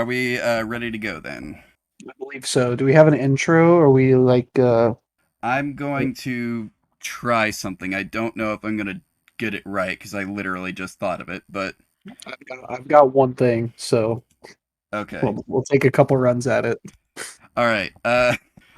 Are we ready to go then? I believe so. Do we have an intro? Or are we I'm going to try something. I don't know if I'm going to get it right because I literally just thought of it, but I've got one thing, so okay. we'll take a couple runs at it. All right. All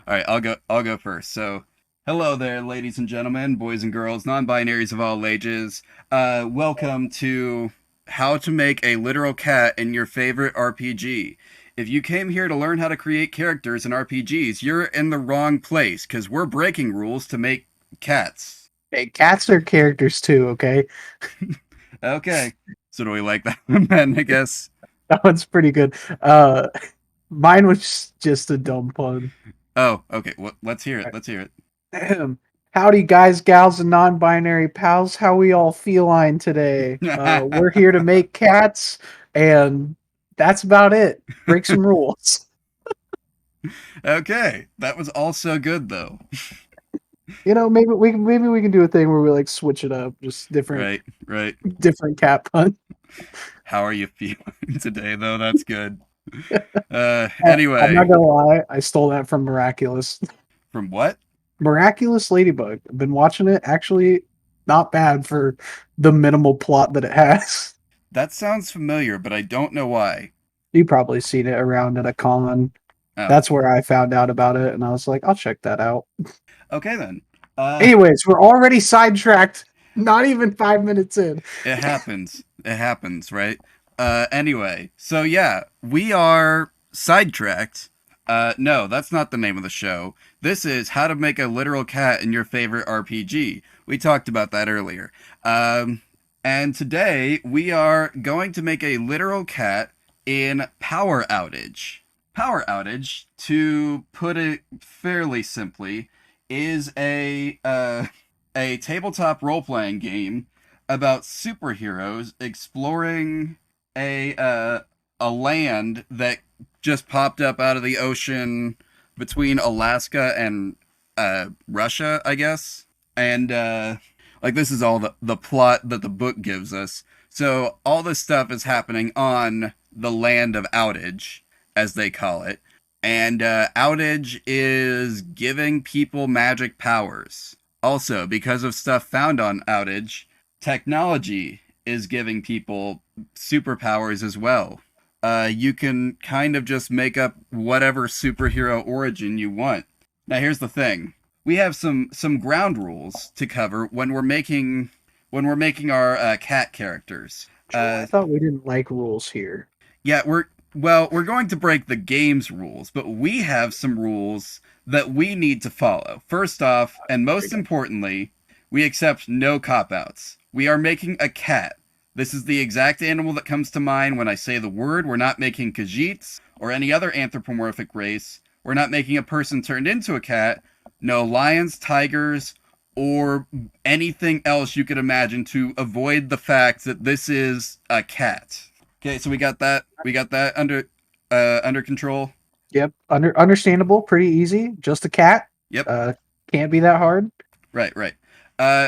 right, I'll go first. So, hello there, ladies and gentlemen, boys and girls, non-binaries of all ages. Welcome to how to make a literal cat in your favorite RPG. If you came here to learn how to create characters in RPGs, you're in the wrong place because we're breaking rules to make cats. Hey, cats are characters too, okay? Okay. So do we like that one then, I guess? That one's pretty good. Uh Mine was just a dumb pun. Oh, okay. Well, let's hear it. Let's hear Howdy guys, gals, and non-binary pals. How we all feline today? it. We're here to make cats, and that's about it. Break some rules. Okay. That was also good though. Maybe we can do a thing where we like switch it up, just different Right, right. different cat pun. How are you feeling today though? That's good. I'm not Anyway, gonna lie, I stole that from Miraculous. from what? Miraculous Ladybug. I've been watching it. Actually, not bad for the minimal plot that it has. That sounds familiar, but I don't know why. You probably seen it around at a con. Oh, That's where I found out about it, and I was like, I'll check that out. okay then. Uh, Anyways, we're already sidetracked. Not even 5 minutes in. it happens. It happens, right? Anyway, so yeah, we are sidetracked. No, that's not the name of the show. This is how to make a literal cat in your favorite RPG. We talked about that earlier. And today we are going to make a literal cat in Power Outage. Power Outage, to put it fairly simply, is a tabletop role playing game about superheroes exploring a land that just popped up out of the ocean between Alaska and Russia, I guess. And like this is all the plot that the book gives us. So all this stuff is happening on the land of Outage, as they call it. And Outage is giving people magic powers. Also, because of stuff found on Outage, technology is giving people superpowers as well. You can kind of just make up whatever superhero origin you want. Now, here's the thing: we have some ground rules to cover when we're making our cat characters. Joel, I thought we didn't like rules here. Yeah, we're going to break the game's rules, but we have some rules that we need to follow. First off, and There we most go. importantly, we accept no cop outs. We are making a cat. This is the exact animal that comes to mind when I say the word. We're not making Khajiits or any other anthropomorphic race. We're not making a person turned into a cat. No lions, tigers, or anything else you could imagine to avoid the fact that this is a cat. Okay, so we got that. We got that under control. Yep. Understandable, pretty easy. Just a cat. Yep. Uh can't be that hard. Right, right.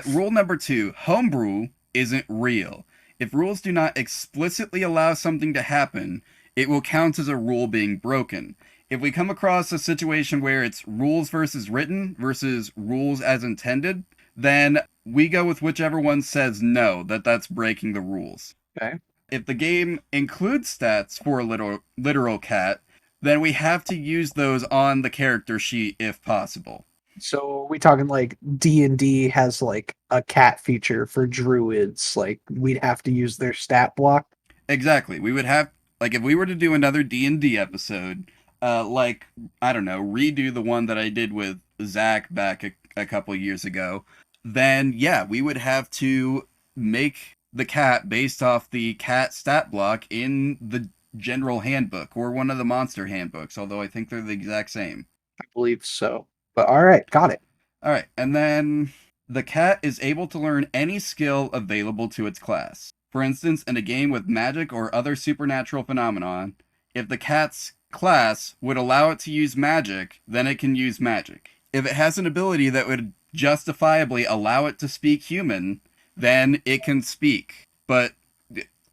Rule number 2: homebrew isn't real. If rules do not explicitly allow something to happen, it will count as a rule being broken. If we come across a situation where it's rules versus written versus rules as intended, then we go with whichever one says no, that's breaking the rules. Okay. If the game includes stats for a literal cat, then we have to use those on the character sheet if possible. So are we talking like D&D has like a cat feature for druids, like we'd have to use their stat block. Exactly. We would have, like, if we were to do another D&D episode, like, I don't know, redo the one that I did with Zach back a couple years ago, then yeah, we would have to make the cat based off the cat stat block in the general handbook or one of the monster handbooks, although I think they're the exact same. I believe so. But all right, got it. All right, and then the cat is able to learn any skill available to its class. For instance, in a game with magic or other supernatural phenomenon, if the cat's class would allow it to use magic, then it can use magic. If it has an ability that would justifiably allow it to speak human, then it can speak. But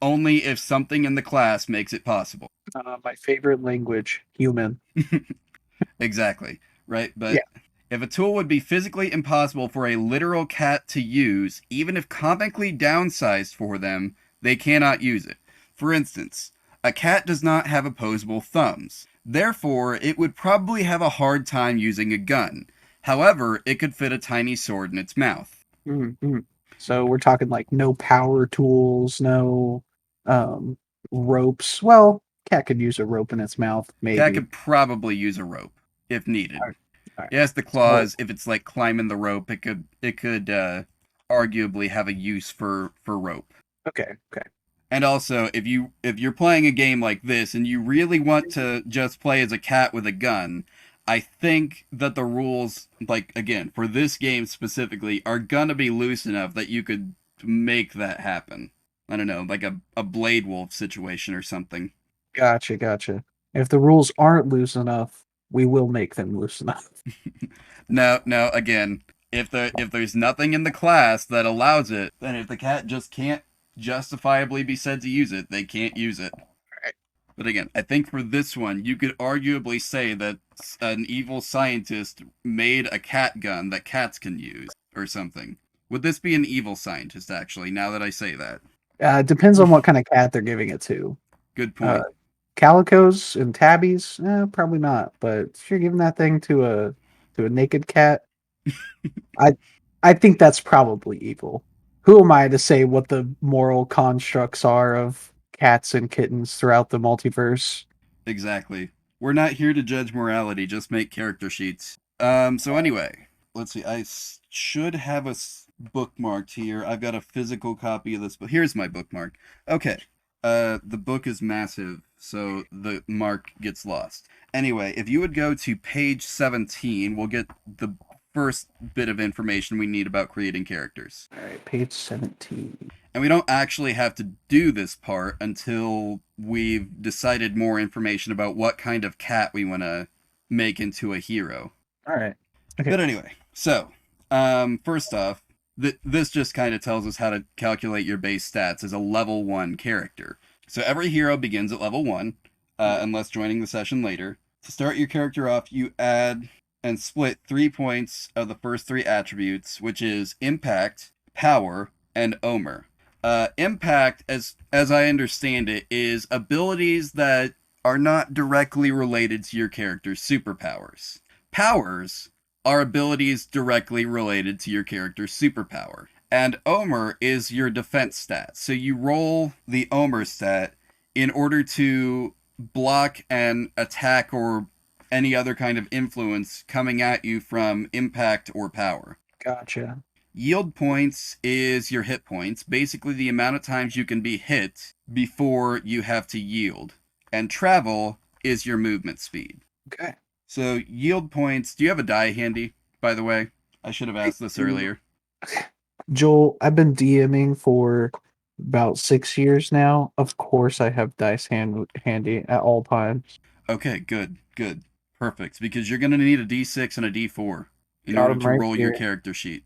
only if something in the class makes it possible. My favorite language, human. Exactly, right? Yeah. But if a tool would be physically impossible for a literal cat to use, even if comically downsized for them, they cannot use it. For instance, a cat does not have opposable thumbs. Therefore, it would probably have a hard time using a gun. However, it could fit a tiny sword in its mouth. Mm-hmm. So we're talking like no power tools, no um, ropes. Well, cat could use a rope in its mouth, Cat maybe. could probably use a rope if All needed. right. All right. It has the So claws. If it's like climbing the rope, it could arguably have a use for rope. okay, okay. And also, if you're playing a game like this and you really want to just play as a cat with a gun, I think that the rules, like again, for this game specifically, are gonna be loose enough that you could make that happen. I don't know, like a Blade Wolf situation or something. Gotcha, gotcha. If the rules aren't loose enough, we will make them loose enough. No, no, again, if there's nothing in the class that allows it, then if the cat just can't justifiably be said to use it, they can't use it. Right. But again, I think for this one, you could arguably say that an evil scientist made a cat gun that cats can use, or something. Would this be an evil scientist, actually, now that I say that? Depends on what kind of cat they're giving it to. Good Uh, point. Calicos and tabbies, probably not. But if you're giving that thing to a naked cat, I I think that's probably evil. Who am I to say what the moral constructs are of cats and kittens throughout the multiverse? Exactly. We're not here to judge morality, just make character sheets. So anyway, let's see. Should have bookmarked here. I've got a physical copy of this book. Here's my bookmark. Okay. The book is massive, so the mark gets lost. Anyway, if you would go to page 17, we'll get the first bit of information we need about creating characters. All right, page 17. And we don't actually have to do this part until we've decided more information about what kind of cat we want to make into a hero. All right. Okay. But anyway, so first off, this just kind of tells us how to calculate your base stats as a level 1 character. So every hero begins at level 1, unless joining the session later. To start your character off, you add and split 3 points of the first 3 attributes, which is impact, power, and omer. Impact, as I understand it, is abilities that are not directly related to your character's superpowers. Powers are abilities directly related to your character's superpower. And Omer is your defense stat. So you roll the Omer stat in order to block an attack or any other kind of influence coming at you from impact or power. Gotcha. Yield points is your hit points, basically the amount of times you can be hit before you have to yield. And travel is your movement speed. Okay. So, yield points. Do you have a die handy, by the way? I should have I asked this do. earlier. Joel, I've been DMing for about 6 years now. Of course, I have dice handy at all times. Okay, good, good. Perfect. Because you're going to need a d6 and a d4 in Got order them to right roll your here. character sheet.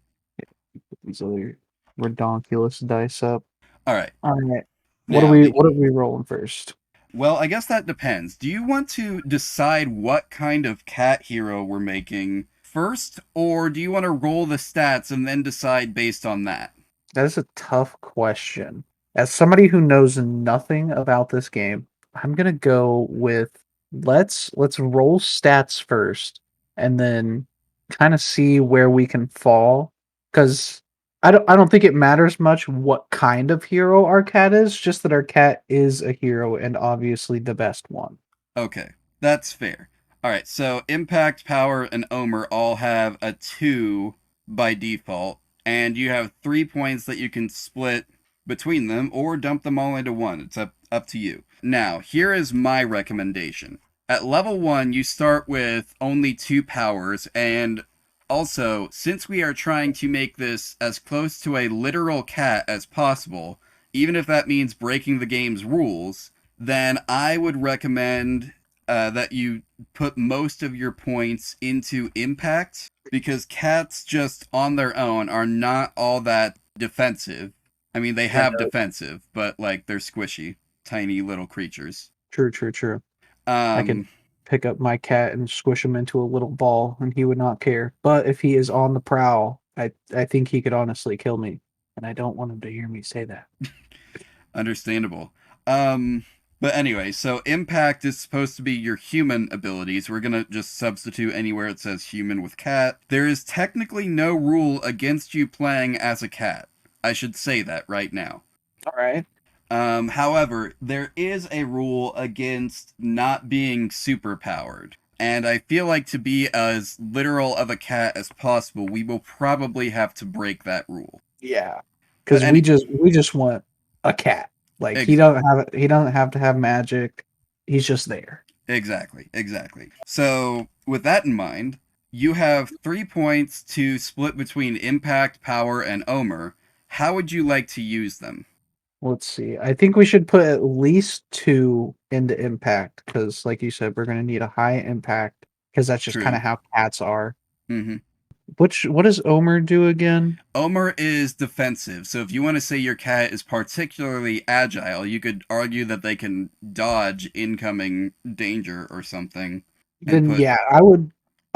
These other redonkulous dice up. All right. All right. Now, What are we rolling first? well, I guess that depends. Do you want to decide what kind of cat hero we're making first, or do you want to roll the stats and then decide based on that? That is a tough question. As somebody who knows nothing about this game, I'm gonna go with let's roll stats first and then kind of see where we can fall. Because I don't think it matters much what kind of hero our cat is, just that our cat is a hero and obviously the best one. Okay, that's fair. All right, so Impact, Power, and Omer all have a 2 by default, and you have 3 points that you can split between them or dump them all into 1. It's up to you. Now, here is my recommendation. At level 1, you start with only 2 powers, and also, since we are trying to make this as close to a literal cat as possible, even if that means breaking the game's rules, then I would recommend that you put most of your points into impact because cats just on their own are not all that defensive. I mean, they Yeah, have no, defensive, but like they're squishy, tiny little creatures. true, true, true. I could Um, pick up my cat and squish him into a little ball, and he would not care. But if he is on the prowl, I think he could honestly kill me, and I don't want him to hear me say that. Understandable. But anyway, so impact is supposed to be your human abilities. We're gonna just substitute anywhere it says human with cat. There is technically no rule against you playing as a cat. I should say that right now. All right. However, there is a rule against not being superpowered. And I feel like to be as literal of a cat as possible, we will probably have to break that rule. Yeah, But because any we just want a cat. Like ex- he don't have to have magic. He's just there. exactly, exactly. So, with that in mind, you have 3 points to split between impact, power, and Omer. How would you like to use them? Let's see. I think we should put at least two into impact because, like you said, we're going to need a high impact because that's just kind True. of how cats are. hmm What does Omer do again? Omer is defensive, so if you want to say your cat is particularly agile, you could argue that they can dodge incoming danger or something and Then put. yeah, I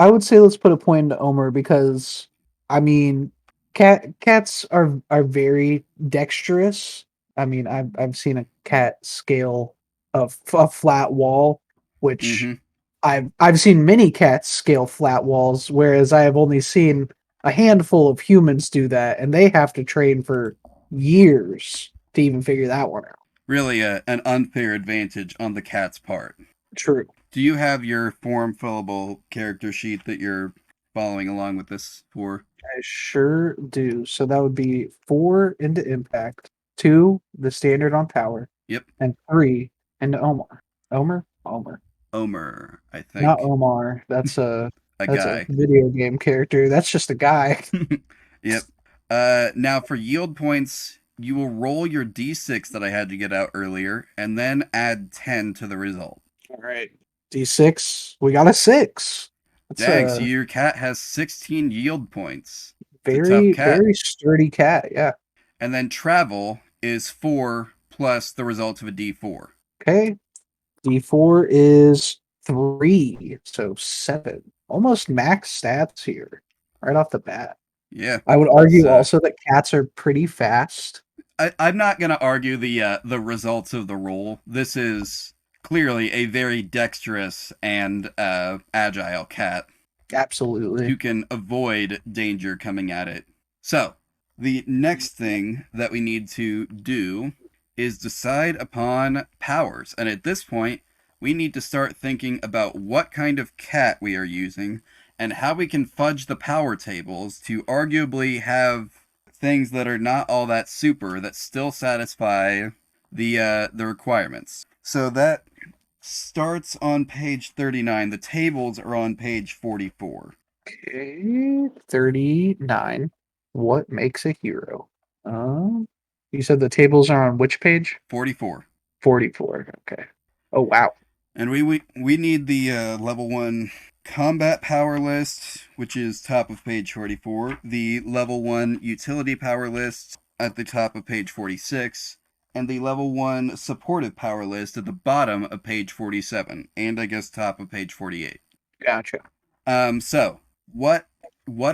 would say let's put a point into Omer because I mean cats are very dexterous. I mean I've seen a cat scale a flat wall, which hmm I've seen many cats scale flat walls, whereas I have only seen a handful of humans do that, and they have to train for years to even figure that one out. Really an unfair advantage on the cat's part. True. Do you have your form fillable character sheet that you're following along with this for? I sure do. So that would be four into impact, two the standard on power, Yep, and three into Omar. Omer. Omer, I Not think. Omar. A That's a guy. video game character. That's just a guy. Yep. Now for yield points, you will roll your d6 that I had to get out earlier, and then add 10 to the result. All right. D6. We got a six. That's Dang, so a your cat has 16 yield points. It's a tough very, cat. very sturdy cat. Yeah. And then travel is 4 plus the result of a d4. Okay. D4 is three. So seven. Almost max stats here. Right off the bat. Yeah, I would it's argue also that cats are pretty fast. I'm not gonna argue the results of the roll. This is clearly a very dexterous and agile cat Absolutely. who can avoid danger coming at it. So, the next thing that we need to do is decide upon powers. And at this point, we need to start thinking about what kind of cat we are using and how we can fudge the power tables to arguably have things that are not all that super that still satisfy the requirements. So that starts on page 39. The tables are on page 44. Okay. 39. What makes a hero? You said the tables are on which page? 44. 44. Okay. Oh, wow. And we need the level 1 combat power list, which is top of page 44, the level 1 utility power list at the top of page 46, and the level 1 supportive power list at the bottom of page 47, and I guess top of page 48. Gotcha. So what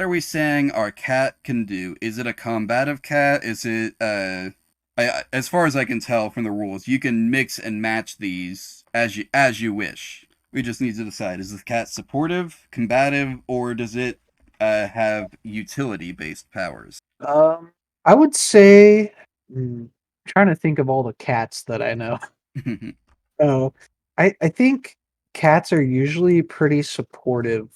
are we saying our cat can do? Is it a combative cat? Is it as far as I can tell from the rules, you can mix and match these as you wish. We just need to decide: is the cat supportive, combative, or does it have utility based powers? Um, I would say, trying to think of all the cats that I know. Oh, I think cats are usually pretty supportive,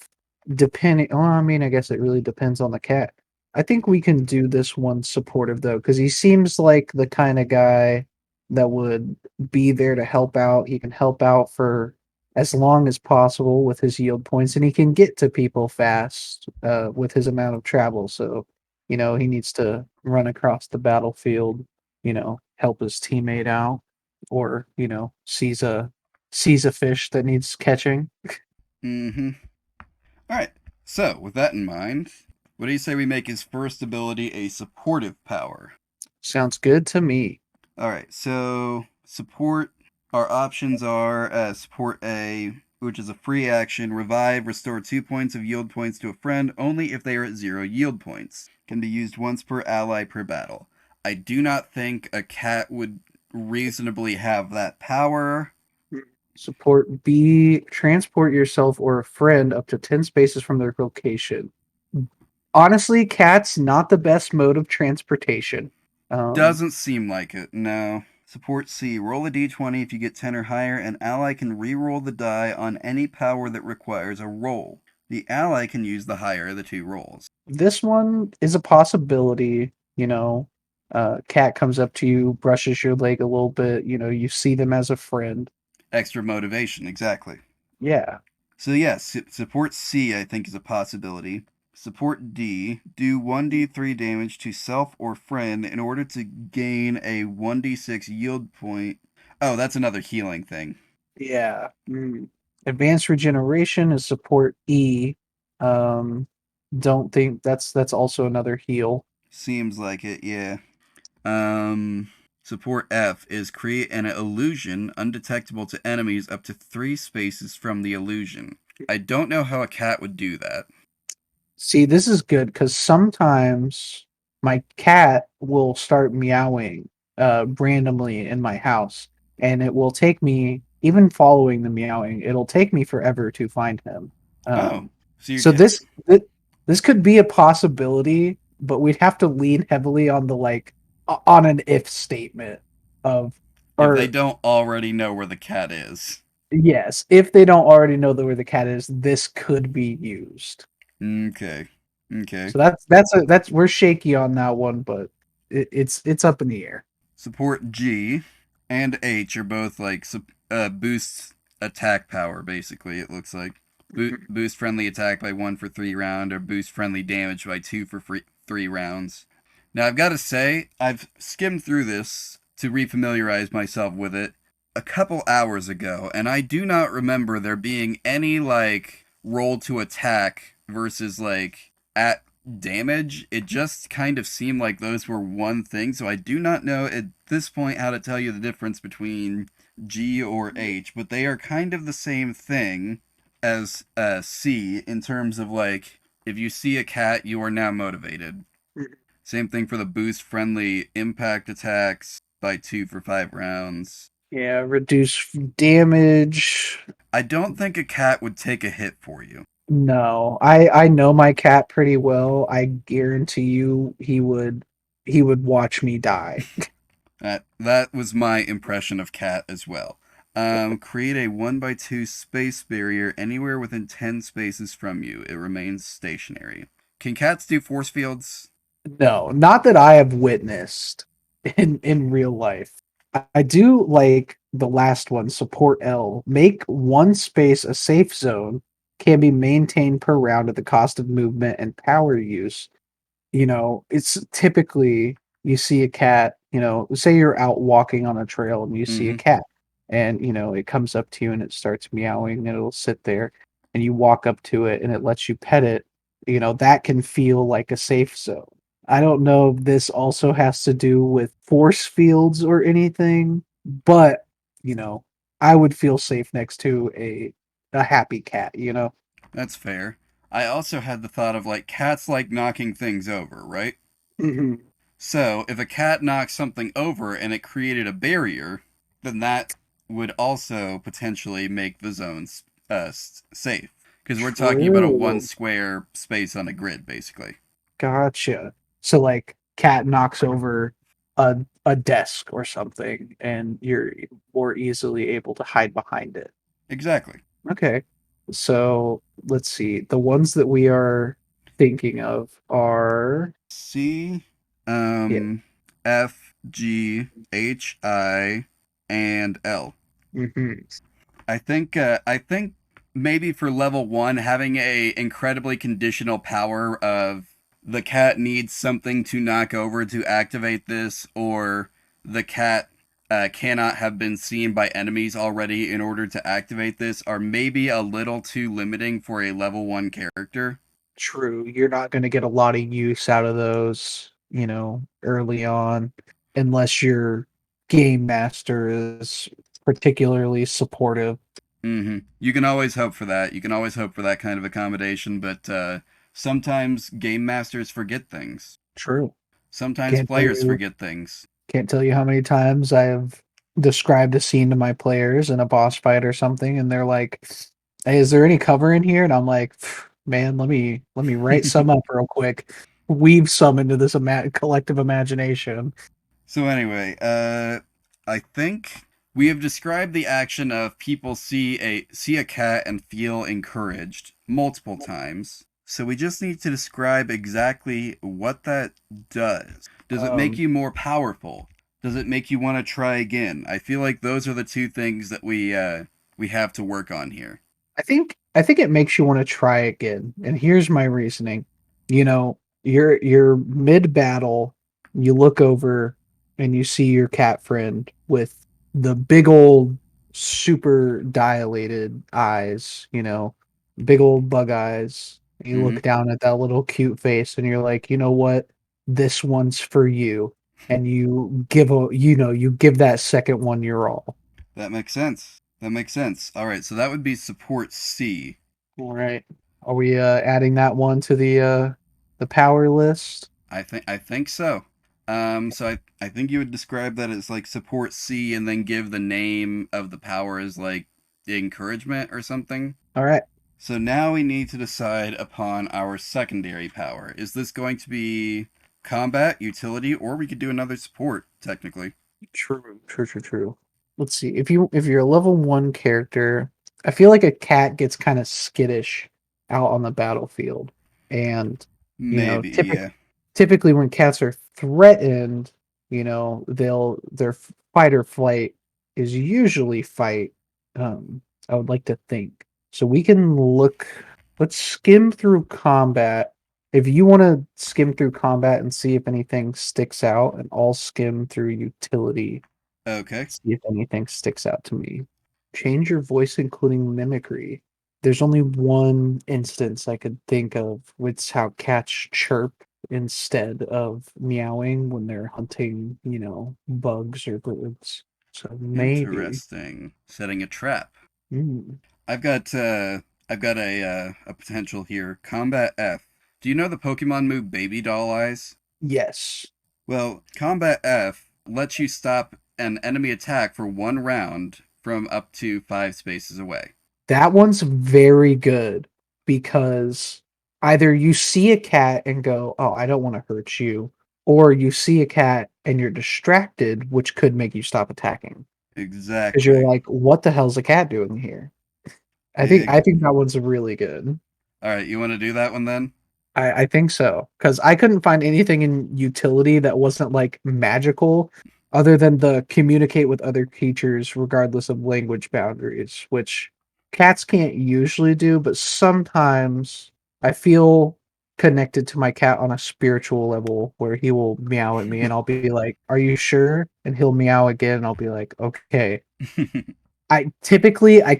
depending. Well, I mean, I guess it really depends on the cat. I think we can do this one supportive though, because he seems like the kind of guy that would be there to help out. He can help out for as long as possible with his yield points, and he can get to people fast with his amount of travel. So, he needs to run across the battlefield, help his teammate out or sees a fish that needs catching. mm-hmm. All right. So with that in mind, what do you say we make his first ability a supportive power? Sounds good to me. All right, so support. Our options are support A, which is a free action. Revive, restore 2 points of yield points to a friend only if they are at 0 yield points. Can be used once per ally per battle. I do not think a cat would reasonably have that power. Support B, transport yourself or a friend up to 10 spaces from their location. Honestly, cats not the best mode of transportation. Um, Doesn't seem like it, no. Support C. Roll a d20. If you get 10 or higher, an ally can re-roll the die on any power that requires a roll. The ally can use the higher of the two rolls. this one is a possibility. Cat comes up to you, brushes your leg a little bit. You see them as a friend. Extra motivation, exactly. Yeah. So, yes, support C, I think, is a possibility. Support D. Do 1d3 damage to self or friend in order to gain a 1d6 yield point. Oh, that's another healing thing. Yeah. Advanced regeneration is support E. Um, don't think that's also another heal. Seems like it, yeah. Um, Support F is create an illusion undetectable to enemies up to 3 spaces from the illusion. I don't know how a cat would do that. See, this is good because sometimes my cat will start meowing randomly in my house, and it will take me, even following the meowing, it'll take me forever to find him. Oh, Um, so your so cat. this could be a possibility, but we'd have to lean heavily on the on an if statement of If they or don't already know where the cat is. yes, if they don't already know where the cat is, this could be used. Okay. Okay. So that's we're shaky on that one, but it's up in the air. Support G and H are both like boost attack power, basically, it looks like. Boost friendly attack by 1 for 3 rounds, or boost friendly damage by 2 for 3 rounds. Now, I've got to say, I've skimmed through this to refamiliarize myself with it a couple hours ago, and I do not remember there being any, like, roll to attack versus, like, at damage. It just kind of seemed like those were one thing, so I do not know at this point how to tell you the difference between G or H, but they are kind of the same thing as C in terms of like if you see a cat, you are now motivated. Same thing for the boost friendly impact attacks by 2 for 5 rounds. Yeah, reduce damage. I don't think a cat would take a hit for you. No, I know my cat pretty well. I guarantee you he would watch me die. That was my impression of cat as well. Create a 1 by 2 space barrier anywhere within 10 spaces from you. It remains stationary. Can cats do force fields? No, not that I have witnessed in real life. I do like the last one, support L. Make one space a safe zone, can be maintained per round at the cost of movement and power use. It's typically you see a cat, say you're out walking on a trail and you see a Mm-hmm. cat and it comes up to you and it starts meowing and it'll sit there and you walk up to it and it lets you pet it. That can feel like a safe zone. I don't know if this also has to do with force fields or anything, but you know, I would feel safe next to a happy cat. That's fair. I also had the thought of like cats like knocking things over, right? Mhm. So if a cat knocks something over and it created a barrier, then that would also potentially make the zones safe. Because we're talking about a one True. square space on a grid, basically. Gotcha. So like cat knocks over a desk or something and you're more easily able to hide behind it. Exactly. Okay. So let's see. The ones that we are thinking of are C, yeah. F, G, H, I, and L. Hmm. I think maybe for level one, having a incredibly conditional power of the cat needs something to knock over to activate this, or the cat cannot have been seen by enemies already in order to activate this, are maybe a little too limiting for a level one character. True. You're not going to get a lot of use out of those. early on, unless your game master is particularly supportive. You can always hope for that. You can always hope for that kind of accommodation, but sometimes game masters forget things. True. Sometimes Can't tell players you forget things. can't tell you how many times I have described a scene to my players in a boss fight or something, and they're like, "Hey, is there any cover in here?" And I'm like, "Man, let me write some up real quick, weave some into this collective imagination." So anyway, I think we have described the action of people see a cat and feel encouraged multiple times. So we just need to describe exactly what that does. Does it make Um, you more powerful? Does it make you want to try again? I feel like those are the two things that we have to work on here. I think it makes you want to try again. And here's my reasoning. You're mid battle, you look over and you see your cat friend with the big old super dilated eyes, big old bug eyes. You Mm-hmm. look down at that little cute face and you're like, "You know what? This one's for you." And you give that second one your all. That makes sense. That makes sense. All right, so that would be support C. All right. Are we adding that one to the power list? I think so. So I think you would describe that as like support C and then give the name of the power as like encouragement or something. All right. So now we need to decide upon our secondary power. Is this going to be combat, utility, or we could do another support technically? True, true, true, true. Let's see. If you're a level 1 character, I feel like a cat gets kind of skittish out on the battlefield. And you know, Maybe, typic yeah. typically when cats are threatened, their fight or flight is usually fight. I would like to think. So we can let's skim through combat. If you want to skim through combat and see if anything sticks out, and I'll skim through utility, Okay. see if anything sticks out to me. Change your voice, including mimicry. There's only one instance I could think of. It's how cats chirp instead of meowing when they're hunting, bugs or birds. So maybe. Interesting. Setting a trap. Mm, I've got uh I've got a potential here. Combat F. Do you know the Pokemon move Baby Doll Eyes? yes. Well, Combat F lets you stop an enemy attack for 1 round from up to 5 spaces away. That one's very good because either you see a cat and go, "Oh, I don't want to hurt you," or you see a cat and you're distracted, which could make you stop attacking because you're Exactly. like, "What the hell's a cat doing here?" I think Big. I think that one's really good. All right, you want to do that one then? I think so because I couldn't find anything in utility that wasn't like magical, other than the communicate with other creatures regardless of language boundaries, which cats can't usually do, but sometimes I feel connected to my cat on a spiritual level where he will meow at me and I'll be like, "Are you sure?" And he'll meow again and I'll be like, "Okay." I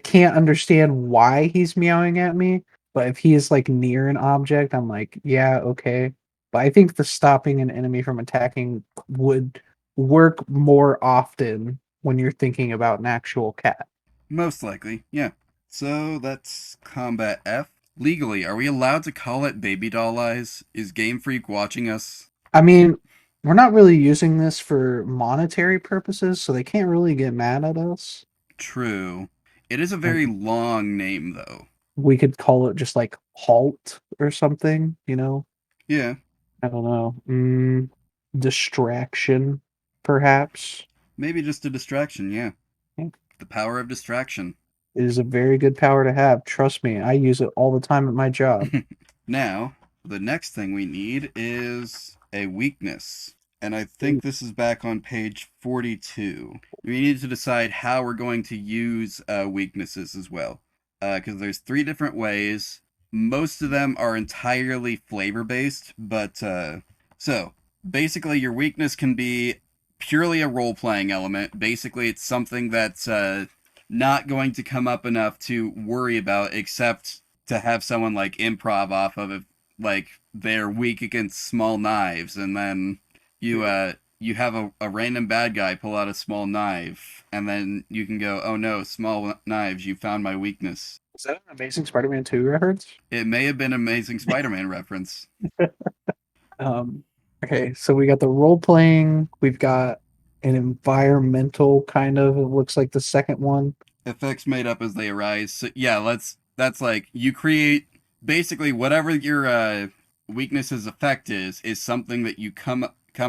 can't understand why he's meowing at me, but if he is like near an object, I'm like, yeah, okay. But I think the stopping an enemy from attacking would work more often when you're thinking about an actual cat. Most likely, yeah. So that's Combat F. Legally, are we allowed to call it Baby Doll Eyes? Is Game Freak watching us? I mean, we're not really using this for monetary purposes, so they can't really get mad at us. True. It is a And very long name, though. we could call it just like halt or something. Yeah, I don't know. Distraction, perhaps. maybe just a distraction, yeah. Yeah. The power of distraction. It is a very good power to have. Trust me, I use it all the time at my job. Now, the next thing we need is a weakness. And I Ooh, think this is back on page 42. We need to decide how we're going to use weaknesses as well. Because there's 3 different ways. Most of them are entirely flavor based, but so basically, your weakness can be purely a role playing element. Basically, it's something that's not going to come up enough to worry about, except to have someone like improv off of if like they're weak against small knives, and then you have a random bad guy pull out a small knife, and then you can go, oh no, small knives, you found my weakness. Is that an Amazing Spider-Man 2 reference? It may have been Amazing Spider-Man reference. Um, okay, so we got the role playing, we've got an environmental kind of, it looks like the second one. Effects made up as they arise. So yeah, that's like you create basically whatever your weakness's effect is something that you come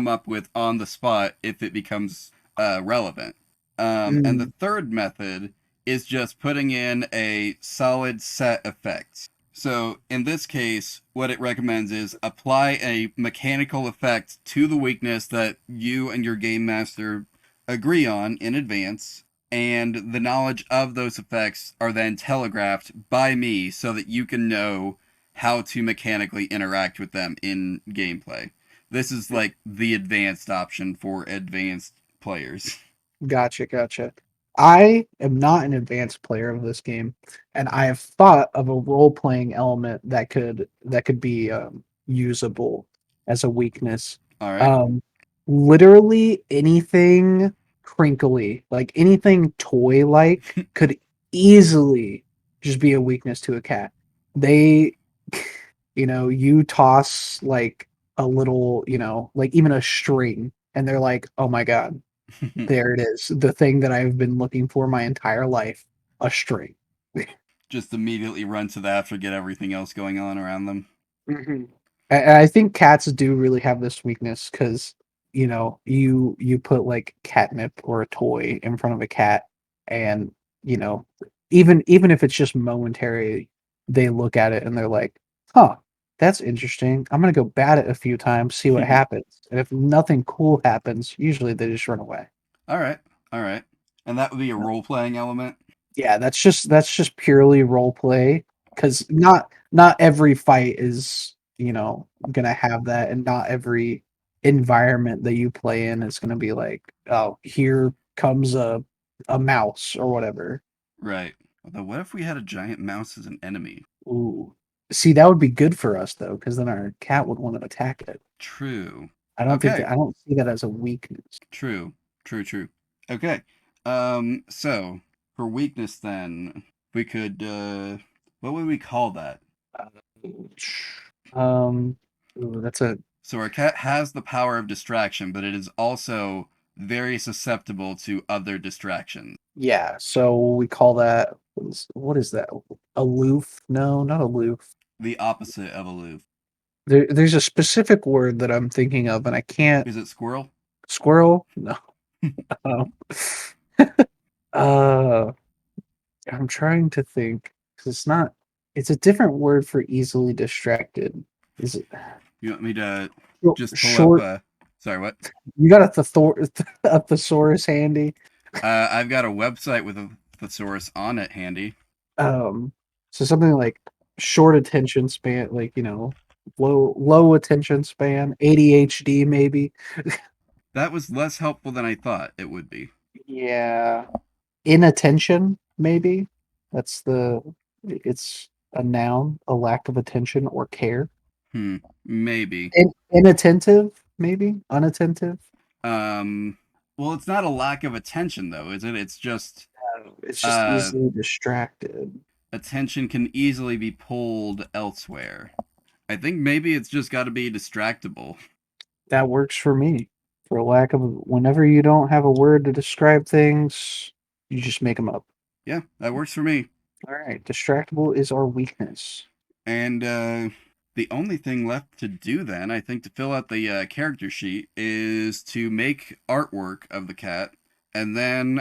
up with on the spot if it becomes relevant. And the Mm, third method is just putting in a solid set effect. So in this case, what it recommends is apply a mechanical effect to the weakness that you and your game master agree on in advance, and the knowledge of those effects are then telegraphed by me so that you can know how to mechanically interact with them in gameplay. This is like the advanced option for advanced players. gotcha, gotcha. I am not an advanced player of this game, and I have thought of a role-playing element that could be usable as a weakness. All right. Um, Literally anything crinkly, like anything toy-like, could easily just be a weakness to a cat. They, you toss like a little, like even a string, and they're like, "Oh my God, there it is, the thing that I've been looking for my entire life, a string." Just immediately run to that, forget everything else going on around them. Mhm. And I think cats do really have this weakness because you put like catnip or a toy in front of a cat, and you know even if it's just momentary, they look at it and they're like, "Huh, that's interesting. I'm gonna go bat it a few times, see what happens." And if nothing cool happens, usually they just run away. All right. All right. And that would be a role playing element. Yeah, that's just purely role play because not every fight is, gonna have that, and not every environment that you play in is gonna be like, oh, here comes a mouse or whatever. Right. Although, what if we had a giant mouse as an enemy? Ooh. See, that would be good for us though, because then our cat would want to attack it. True. I Okay. don't see that as a weakness. True. True. True. Okay. So for weakness, then we could. What would we call that? Uh, Um, ooh, that's a So our cat has the power of distraction, but it is also very susceptible to other distractions. Yeah, so we call that what is that? Aloof? No, not aloof. The opposite of aloof. There's a specific word that I'm thinking of, and I can't. Is it squirrel? Squirrel? No. Um, uh, I'm trying to think 'cause it's not. It's a different word for easily distracted. Is it You want me to just pull up? short? Sorry, what? You got a thesaurus handy? I've got a website with a thesaurus on it handy. Um, so something like short attention span, like low attention span, ADHD maybe. That was less helpful than I thought it would be. Yeah, inattention maybe. That's the it's a noun, a lack of attention or care. Maybe. Inattentive maybe, unattentive. Um, well, it's not a lack of attention though, is it? It's just It's just uh, easily distracted. attention can easily be pulled elsewhere. I think maybe it's just got to be distractible. That works for me. For lack of whenever you don't have a word to describe things, you just make them up. Yeah, that works for me. All right, distractible is our weakness. And the only thing left to do then, I think, to fill out the character sheet is to make artwork of the cat and then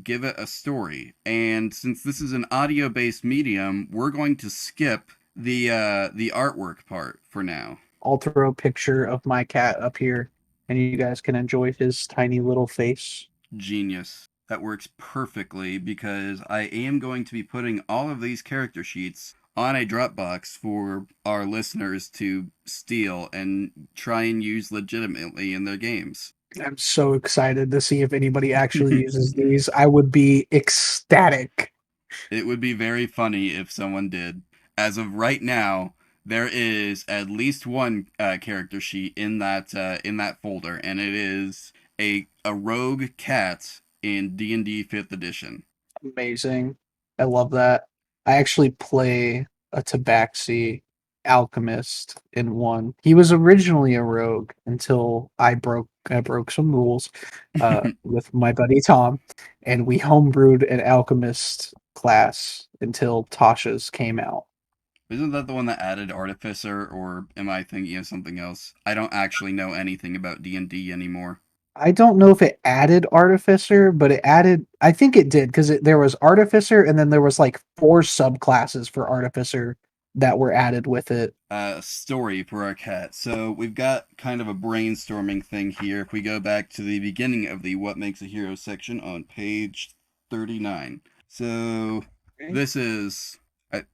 give it a story. And since this is an audio-based medium, we're going to skip the artwork part for now. I'll throw a picture of my cat up here, and you guys can enjoy his tiny little face. Genius. That works perfectly because I am going to be putting all of these character sheets on a Dropbox for our listeners to steal and try and use legitimately in their games. I'm so excited to see if anybody actually uses these. I would be ecstatic. It would be very funny if someone did. As of right now, There is at least one character sheet in that folder, and it is a rogue cat in D&D Fifth Edition. Amazing. I love that. I actually play a Tabaxi alchemist in one. He was originally a rogue until I broke some rules with my buddy Tom, and we homebrewed an alchemist class until Tasha's came out. Isn't that the one that added Artificer, or am I thinking of something else? I don't actually know anything about D&D anymore. I don't know if it added Artificer, but it added. I think it did because there was Artificer, and then there was like four subclasses for Artificer that were added with it. Story for our cat. So we've got kind of a brainstorming thing here. If we go back to the beginning of the What Makes a Hero section on page 39. So Okay. this is.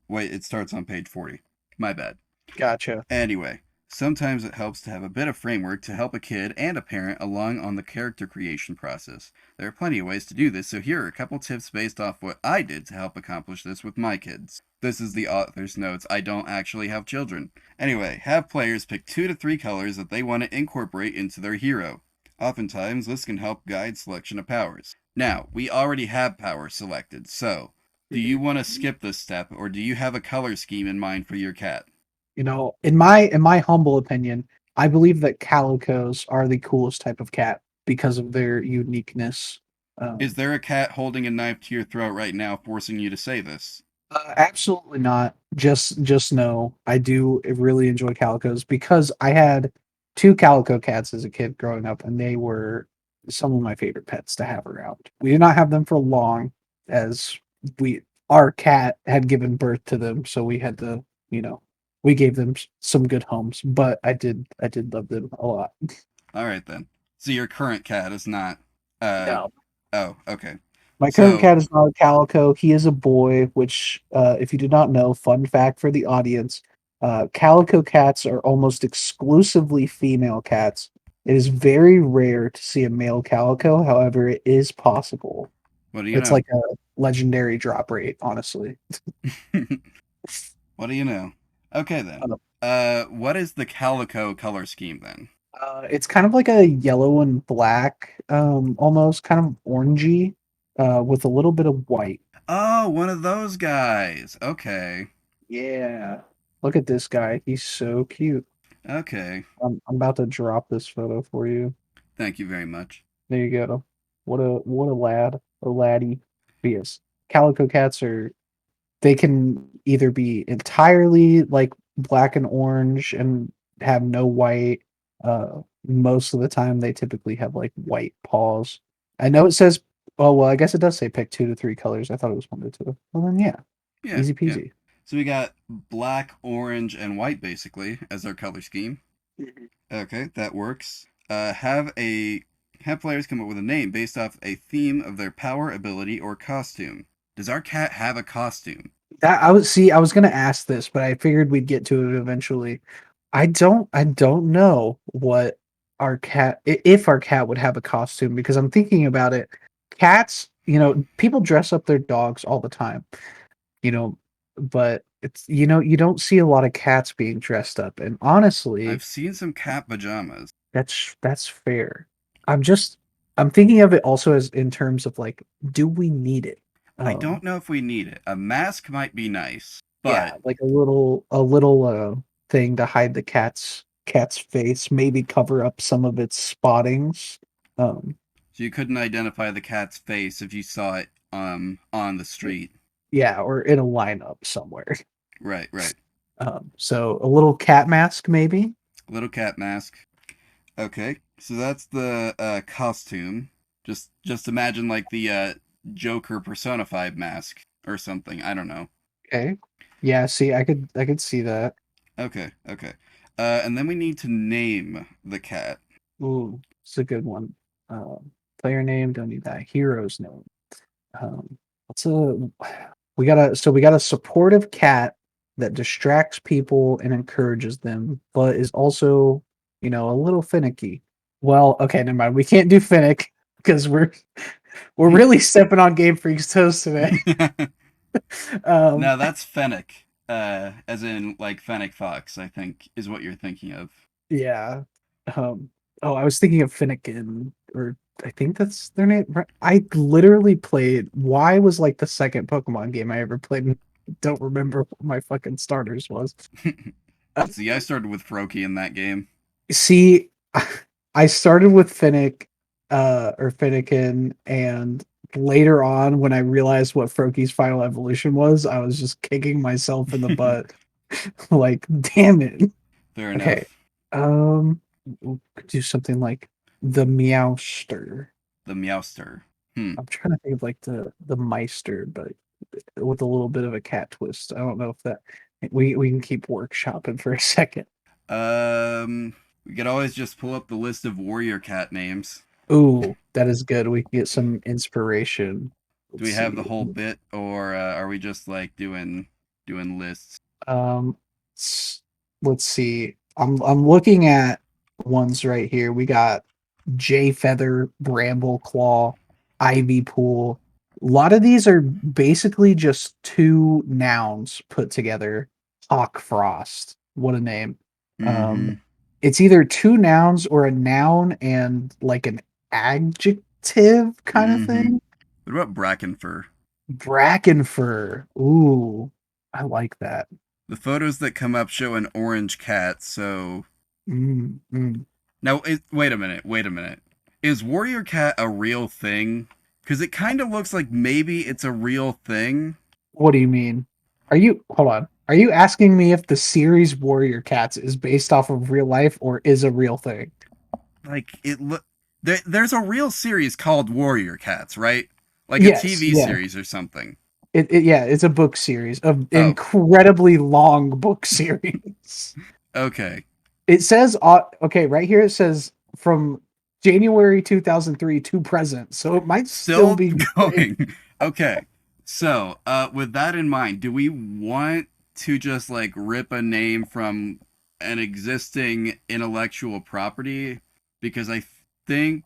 Wait, it starts on page 40. My bad. Gotcha. Anyway, sometimes it helps to have a bit of framework to help a kid and a parent along on the character creation process. There are plenty of ways to do this, so here are a couple tips based off what I did to help accomplish this with my kids. This is the author's notes. I don't actually have children. Anyway, have players pick 2 to 3 colors that they want to incorporate into their hero. Oftentimes, this can help guide selection of powers. Now, we already have powers selected, so do you want to skip this step, or do you have a color scheme in mind for your cat? In my humble opinion, I believe that calicos are the coolest type of cat because of their uniqueness. Is Um, there a cat holding a knife to your throat right now, forcing you to say this? Absolutely not. Just no. I do really enjoy calicos because I had two calico cats as a kid growing up, and they were some of my favorite pets to have around. We did not have them for long, as we our cat had given birth to them, so we had to, you know, we gave them some good homes. But I did love them a lot. All right then. So your current cat is not. Uh No. oh, okay. My current So cat is not a calico. He is a boy, which, if you did not know, fun fact for the audience, calico cats are almost exclusively female cats. It is very rare to see a male calico. However, it is possible. what do you It's know? like a legendary drop rate, honestly. What do you know? Okay then. Uh, What is the calico color scheme then? it's kind of like a yellow and black, almost kind of orangey, with a little bit of white. Oh, one of those guys. Okay. Yeah. Look at this guy. He's so cute. Okay. I'm about to drop this photo for you. Thank you very much. There you go. What a lad, a laddie. But yes, calico cats are they can either be entirely like black and orange and have no white. Most of the time they typically have like white paws. I know it says, oh well, I guess it does say pick 2 to 3 colors. I thought it was 1 to 2. Well then yeah, Yeah, easy yeah. peasy. So we got black, orange, and white basically as our color scheme. Mhm. Okay, that works. Have players come up with a name based off a theme of their power, ability, or costume. Does our cat have a costume? I was gonna ask this, but I figured we'd get to it eventually. I don't know what our cat if our cat would have a costume because I'm thinking about it. Cats, people dress up their dogs all the time, you know, but you don't see a lot of cats being dressed up. And honestly, I've seen some cat pajamas. that's fair. I'm just I'm thinking of it also as in terms of like, do we need it? I Um, don't know if we need it. A mask might be nice, Yeah, but like a little thing to hide the cat's face, maybe cover up some of its spottings. Um, you couldn't identify the cat's face if you saw it on the street. yeah, or in a lineup somewhere. Right, right. So a little cat mask, maybe. Little cat mask. Okay, so that's the costume. Just imagine like the Joker personified mask or something. I don't know. Okay. Yeah, see, I could see that. Okay, okay. And then we need to name the cat. Ooh, it's a good one. Um, Player name, don't need that. Hero's name. What's a we got a supportive cat that distracts people and encourages them, but is also, a little finicky. Well, okay, never mind. We can't do Finnick because we're really stepping on Game Freak's toes today. Um, No, that's Fennec. As in like Fennec Fox, I think is what you're thinking of. Yeah. Um, oh, I was thinking of Finnegan, or I think that's their name. I literally played. Y was like the second Pokemon game I ever played. And don't remember what my fucking starters was. Uh, See, I started with Froakie in that game. See, I started with Finnick, or Finnegan, and later on, when I realized what Froakie's final evolution was, I was just kicking myself in the butt. Like, damn it. Fair Okay. enough. We could do something like the Meowster. The Meowster. Hmm. I'm trying to think of like the Meister, but with a little bit of a cat twist. I don't know if that we can keep workshopping for a second. Um, we could always just pull up the list of warrior cat names. Ooh, that is good. We can get some inspiration. Do Let's we have the see. whole bit, or are we just like doing lists? Um, s- let's see. I'm looking at ones right here. We got Jay Feather, Bramble Claw, Ivy Pool. A lot of these are basically just two nouns put together. Hawk Frost. What a name. Mm-hmm. Um, it's either two nouns or a noun and like an adjective kind of Mm-hmm. thing. What about Brackenfur? Brackenfur. Ooh, I like that. The photos that come up show an orange cat, so Mm, mm. now wait a minute, wait a minute. Is warrior cat a real thing? Because it kind of looks like maybe it's a real thing. What do you mean? Are you hold on? Are you asking me if the series Warrior Cats is based off of real life or is a real thing? Like it look there's a real series called Warrior Cats, right? Like a Yes, TV yeah. series or something. Yeah, it's a book series, of Oh, incredibly long book series. okay. It says okay, right here it says from January 2003 to present. So it might still Still be going. going. Okay. So, with that in mind, do we want to just like rip a name from an existing intellectual property? Because I think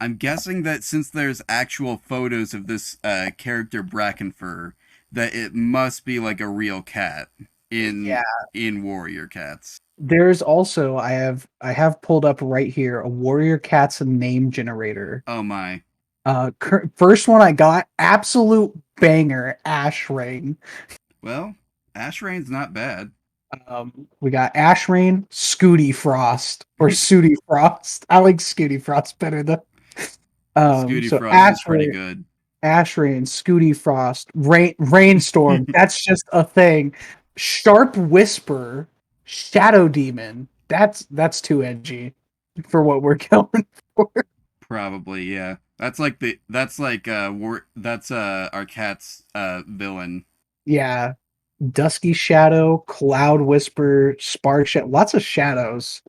I'm guessing that since there's actual photos of this character Brackenfur, that it must be like a real cat Yeah. in Warrior Cats. There's also I have pulled up right here a Warrior Cats name generator. Oh my. First one I got, absolute banger, Ash Rain. Well, Ash Rain's not bad. We got Ash Rain, Scooty Frost, or Sooty Frost. I like Scooty Frost better though. Scooty So Frost is pretty good. Ash Rain, Scooty Frost, Rainstorm. That's just a thing. Sharp Whisper, Shadow Demon. That's too edgy for what we're going for. Probably, yeah. That's our cat's villain. Yeah, Dusky Shadow, Cloud Whisper, Spark Shadow, lots of shadows.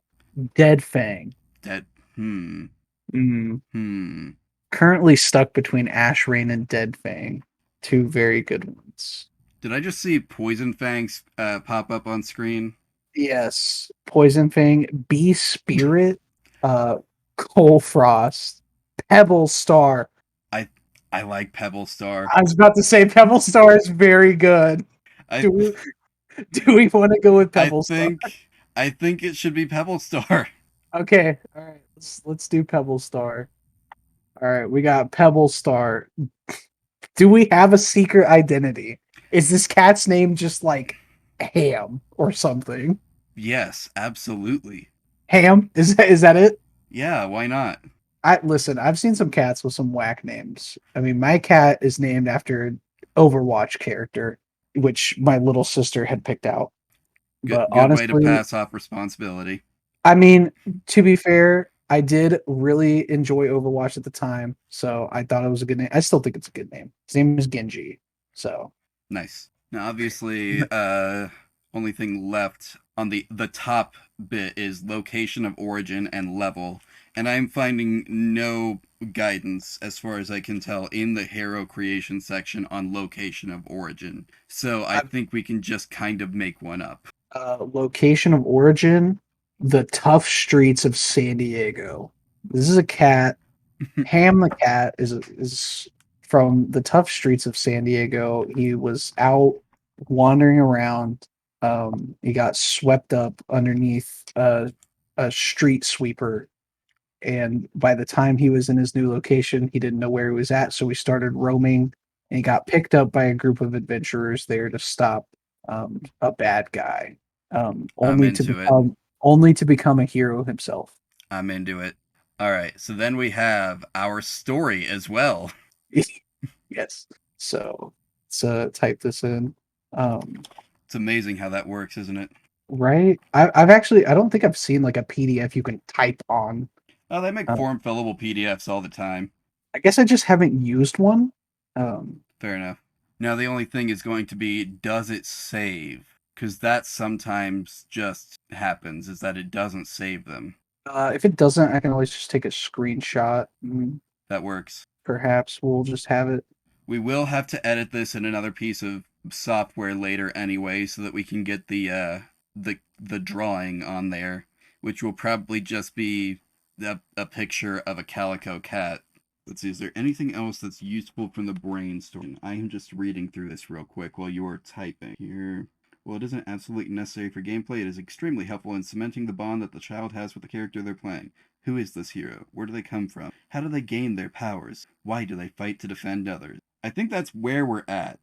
Dead Fang. Dead. Hmm. Mm. Hmm. Currently stuck between Ash Rain and Dead Fang. Two very good ones. Did I just see Poison Fangs pop up on screen? Yes. Poison Fang, Bee Spirit, Coal Frost, Pebble Star. I I like Pebble Star. I was about to say Pebble Star is very good. I Do we do we want to go with I Pebble Star? think I think it should be Pebble Star. Okay, all right. Let's do Pebble Star. All right, we got Pebble Star. Do we have a secret identity? Is this cat's name just like Ham or something? Yes, absolutely. Ham? Is that it? Yeah, why not? I listen, I've seen some cats with some whack names. I mean, my cat is named after an Overwatch character, which my little sister had picked out. But Good way to honestly, pass off responsibility. I mean, to be fair, I did really enjoy Overwatch at the time, so I thought it was a good name. I still think it's a good name. His name is Genji. So, Nice. Now, obviously, only thing left on the top bit is location of origin and level, and I'm finding no guidance as far as I can tell in the hero creation section on location of origin. So I think we can just kind of make one up. location of origin, the tough streets of San Diego. This is a cat. Ham the cat is from the tough streets of San Diego. He was out. wandering around. He got swept up underneath a street sweeper, and by the time he was in his new location, he didn't know where he was at, so he started roaming, and he got picked up by a group of adventurers there to stop a bad guy, I'm into it. only to become a hero himself. I'm into it. All right. So then we have our story as well. Yes. So let's type this in. Um, It's amazing how that works, isn't it? right. I've actually I don't think I've seen like a PDF you can type on. Oh, they make Uh, form fillable PDFs all the time. I guess I just haven't used one. Um, Fair enough. Now the only thing is going to be, does it save? Because that sometimes just happens, is that it doesn't save them. if it doesn't, I can always just take a screenshot. That works. Perhaps we'll just have it. We will have to edit this in another piece of software later anyway, so that we can get the drawing on there, which will probably just be a picture of a calico cat. Let's see, is there anything else that's useful from the brainstorm? I am just reading through this real quick while you are typing here. While it isn't absolutely necessary for gameplay, it is extremely helpful in cementing the bond that the child has with the character they're playing. Who is this hero? Where do they come from? How do they gain their powers? Why do they fight to defend others? I think that's where we're at.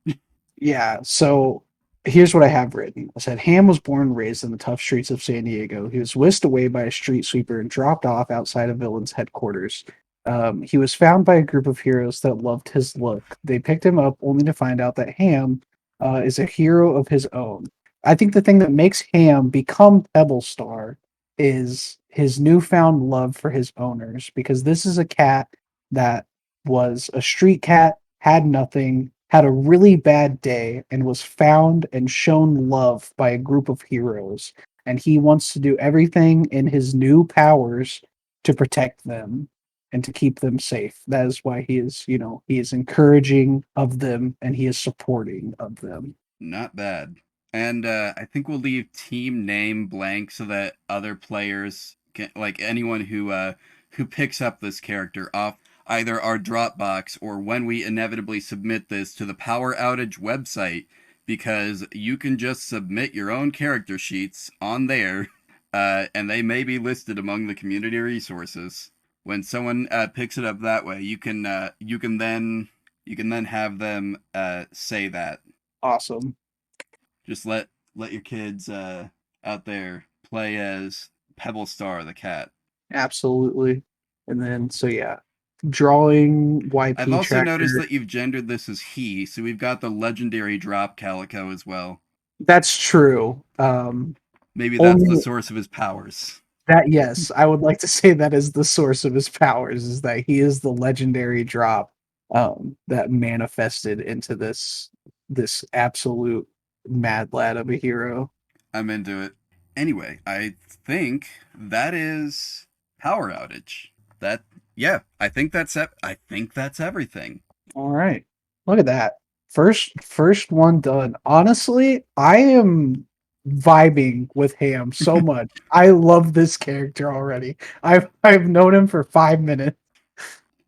Yeah, so here's what I have written. I said Ham was born and raised in the tough streets of San Diego. He was whisked away by a street sweeper and dropped off outside of Villain's headquarters. He was found by a group of heroes that loved his look. They picked him up only to find out that Ham is a hero of his own. I think the thing that makes Ham become Pebble Star is his newfound love for his owners, because this is a cat that was a street cat, had nothing, had a really bad day, and was found and shown love by a group of heroes. And he wants to do everything in his new powers to protect them and to keep them safe. That is why he is, he is encouraging of them and he is supporting of them. Not bad. And I think we'll leave team name blank so that other players can, like anyone who picks up this character off either our Dropbox or when we inevitably submit this to the Power Outage website, because you can just submit your own character sheets on there, and they may be listed among the community resources. When someone picks it up that way, you can then have them say that. Awesome. Just let your kids out there play as Pebble Star the cat. Absolutely. And then, so yeah, drawing I've YP also noticed tracker. that you've gendered this as he, so we've got the legendary drop calico as well. That's true. Maybe that's the Only source of his powers. that, yes, I would like to say that is the source of his powers, is that he is the legendary drop that manifested into this absolute mad lad of a hero. I'm into it. Anyway, I think that is Power Outage. That yeah, I think that's everything. All right. Look at that. First one done. Honestly, I am vibing with Ham so much. I love this character already. I've known him for 5 minutes.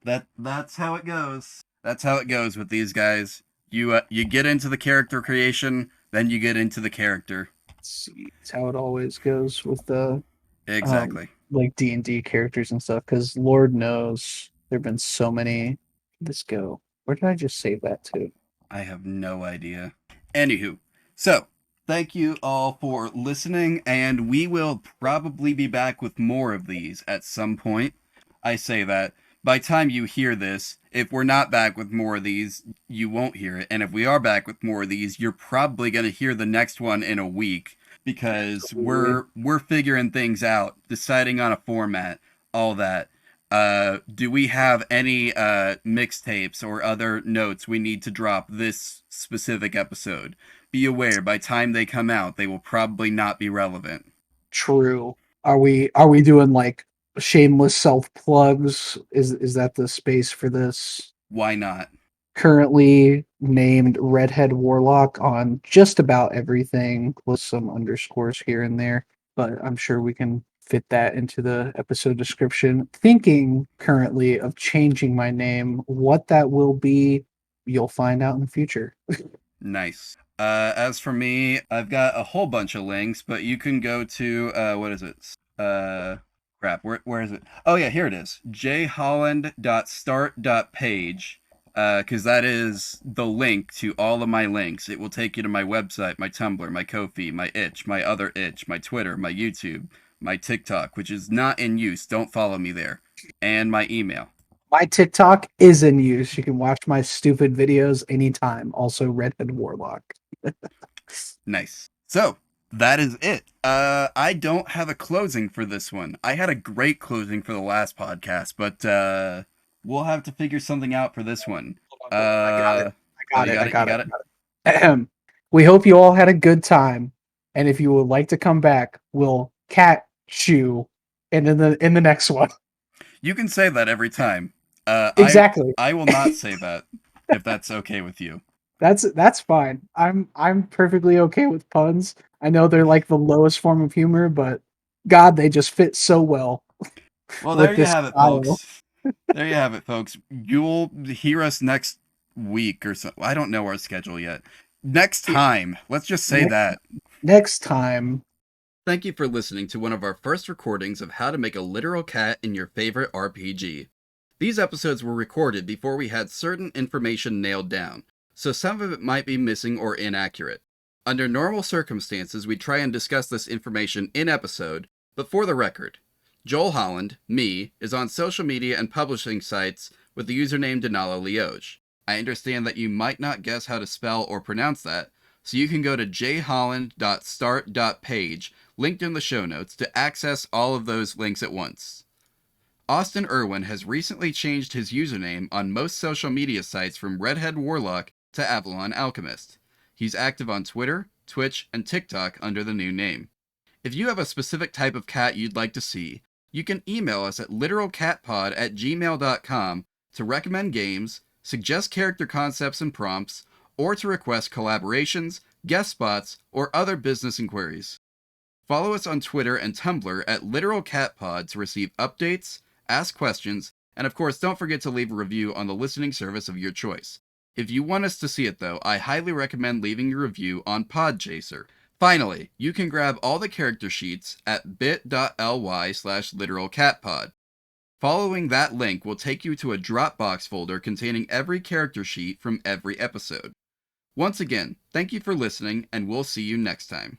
That's how it goes. That's how it goes with these guys. You get into the character creation, then you get into the character. See, it's how it always goes with the Exactly. like D&D characters and stuff, because Lord knows there've been so many. Let's go. Where did I just save that to? I have no idea. Anywho, so thank you all for listening, and we will probably be back with more of these at some point. I say that. By time you hear this, if we're not back with more of these, you won't hear it. And if we are back with more of these, you're probably going to hear the next one in a week, because Absolutely. we're figuring things out, deciding on a format, all that. Do we have any mixtapes or other notes we need to drop this specific episode? Be aware, by time they come out, they will probably not be relevant. True. Are we doing like shameless self plugs? Is that the space for this? Why not? Currently named Redhead Warlock on just about everything, with some underscores here and there, but I'm sure we can fit that into the episode description. Thinking currently of changing my name. What that will be, you'll find out in the future. Nice. As for me, I've got a whole bunch of links, but you can go to what is it? Crap. Where is it? Oh yeah, here it is. jholland.start.page. Because that is the link to all of my links. It will take you to my website, my Tumblr, my Ko-fi, my Itch, my other Itch, my Twitter, my YouTube, my TikTok, which is not in use. Don't follow me there, and my email. My TikTok is in use. You can watch my stupid videos anytime. Also, Redhead Warlock. Nice. So that is it. I don't have a closing for this one. I had a great closing for the last podcast, but we'll have to figure something out for this one. Hold on. I got it. I Oh, got you it. I got it. You got it. got it. We hope you all had a good time, and if you would like to come back, we'll catch you in the next one. You can say that every time. Uh, I Exactly. I will not say that if that's okay with you. That's fine. I'm perfectly okay with puns. I know they're like the lowest form of humor, but God, they just fit so well Well, there with you this have it, style. folks. There you have it, folks. You'll hear us next week or so. I don't know our schedule yet. Next Yeah, time. Let's just say ne- that. next time. Thank you for listening to one of our first recordings of how to make a literal cat in your favorite RPG. These episodes were recorded before we had certain information nailed down, so some of it might be missing or inaccurate. Under normal circumstances, we try and discuss this information in episode, but for the record, Joel Holland, me, is on social media and publishing sites with the username Denala Lioge. I understand that you might not guess how to spell or pronounce that, so you can go to jholland.start.page, linked in the show notes, to access all of those links at once. Austin Erwin has recently changed his username on most social media sites from Redhead Warlock to Avalon Alchemist. He's active on Twitter, Twitch, and TikTok under the new name. If you have a specific type of cat you'd like to see, you can email us at literalcatpod@gmail.com to recommend games, suggest character concepts and prompts, or to request collaborations, guest spots, or other business inquiries. Follow us on Twitter and Tumblr at literalcatpod to receive updates, ask questions, and of course don't forget to leave a review on the listening service of your choice. If you want us to see it though, I highly recommend leaving your review on Podchaser. Finally, you can grab all the character sheets at bit.ly/literalcatpod. Following that link will take you to a Dropbox folder containing every character sheet from every episode. Once again, thank you for listening, and we'll see you next time.